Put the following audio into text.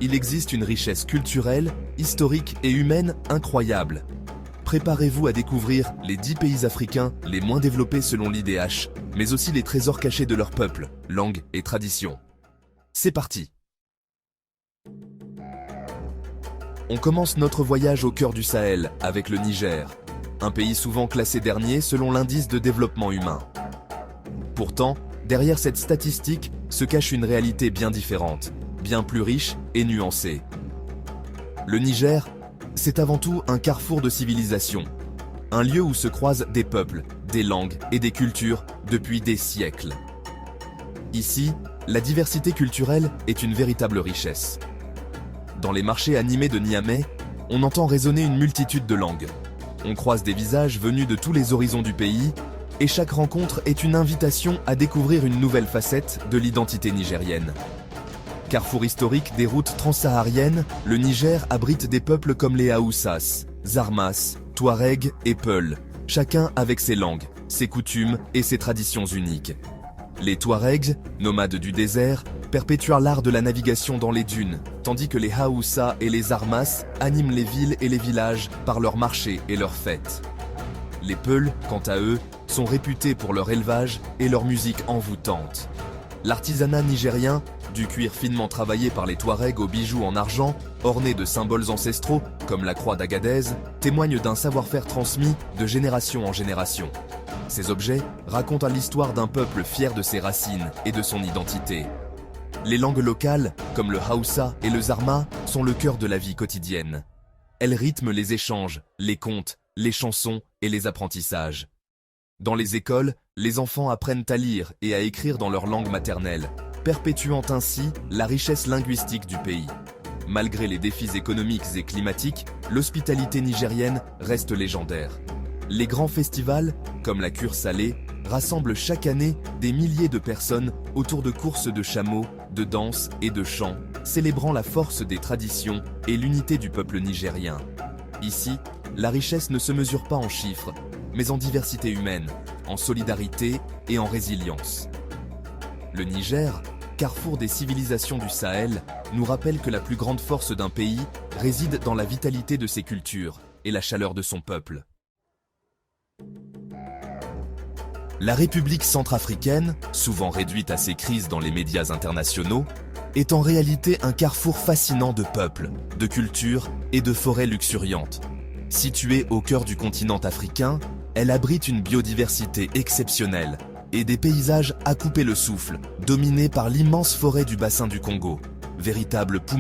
il existe une richesse culturelle, historique et humaine incroyable. Préparez-vous à découvrir les 10 pays africains les moins développés selon l'IDH, mais aussi les trésors cachés de leur peuple, langue et tradition. C'est parti! On commence notre voyage au cœur du Sahel, avec le Niger, un pays souvent classé dernier selon l'indice de développement humain. Pourtant, derrière cette statistique se cache une réalité bien différente, bien plus riche et nuancée. Le Niger, c'est avant tout un carrefour de civilisation, un lieu où se croisent des peuples, des langues et des cultures depuis des siècles. Ici, la diversité culturelle est une véritable richesse. Dans les marchés animés de Niamey, on entend résonner une multitude de langues. On croise des visages venus de tous les horizons du pays, et chaque rencontre est une invitation à découvrir une nouvelle facette de l'identité nigérienne. Carrefour historique des routes transsahariennes, le Niger abrite des peuples comme les Haoussas, Zarmas, Touaregs et Peuls, chacun avec ses langues, ses coutumes et ses traditions uniques. Les Touaregs, nomades du désert, perpétuent l'art de la navigation dans les dunes, tandis que les Haoussas et les Zarmas animent les villes et les villages par leurs marchés et leurs fêtes. Les Peuls, quant à eux, sont réputés pour leur élevage et leur musique envoûtante. L'artisanat nigérien, du cuir finement travaillé par les Touaregs aux bijoux en argent, ornés de symboles ancestraux comme la croix d'Agadez, témoigne d'un savoir-faire transmis de génération en génération. Ces objets racontent l'histoire d'un peuple fier de ses racines et de son identité. Les langues locales, comme le Haoussa et le Zarma, sont le cœur de la vie quotidienne. Elles rythment les échanges, les contes, les chansons et les apprentissages. Dans les écoles, les enfants apprennent à lire et à écrire dans leur langue maternelle, perpétuant ainsi la richesse linguistique du pays. Malgré les défis économiques et climatiques, l'hospitalité nigérienne reste légendaire. Les grands festivals, comme la cure salée, rassemblent chaque année des milliers de personnes autour de courses de chameaux, de danses et de chants, célébrant la force des traditions et l'unité du peuple nigérien. Ici, la richesse ne se mesure pas en chiffres, mais en diversité humaine, en solidarité et en résilience. Le Niger, carrefour des civilisations du Sahel, nous rappelle que la plus grande force d'un pays réside dans la vitalité de ses cultures et la chaleur de son peuple. La République centrafricaine, souvent réduite à ses crises dans les médias internationaux, est en réalité un carrefour fascinant de peuples, de cultures et de forêts luxuriantes. Située au cœur du continent africain, elle abrite une biodiversité exceptionnelle et des paysages à couper le souffle, dominés par l'immense forêt du bassin du Congo, véritable poumon